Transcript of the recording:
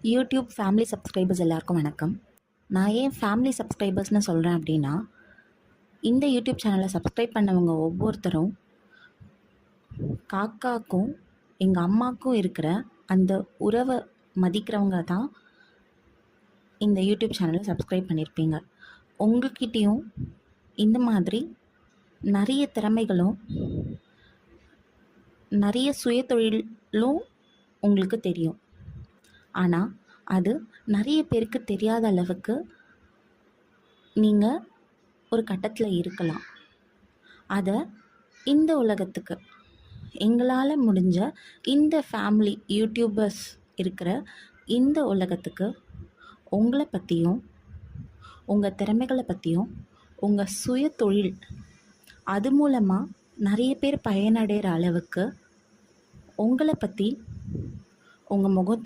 YouTube family subscribers எல்லாருக்கும் வணக்கம். நான் ஏன் ஃபேமிலி சப்ஸ்கிரைபர்ஸ்னு சொல்கிறேன் அப்படின்னா, இந்த யூடியூப் சேனலை சப்ஸ்கிரைப் பண்ணவங்க ஒவ்வொருத்தரும் காக்காக்கும் எங்கள் அம்மாவுக்கும் இருக்கிற அந்த உறவை மதிக்கிறவங்க தான் இந்த யூடியூப் சேனலை சப்ஸ்கிரைப் பண்ணியிருப்பீங்க. உங்கள்கிட்டையும் இந்த மாதிரி நிறைய திறமைகளும் நிறைய சுயதொழிலும் உங்களுக்கு தெரியும். ஆனால் அது நிறைய பேருக்கு தெரியாத அளவுக்கு நீங்கள் ஒரு கட்டத்தில் இருக்கலாம். அதை இந்த உலகத்துக்கு எங்களால் முடிஞ்ச இந்த ஃபேமிலி யூடியூபர்ஸ் இருக்கிற இந்த உலகத்துக்கு உங்களை பற்றியும் உங்கள் திறமைகளை பற்றியும் உங்கள் சுய தொழில் அது மூலமாக நிறைய பேர் பயனடைகிற அளவுக்கு உங்களை பற்றி உங்கள் முகம்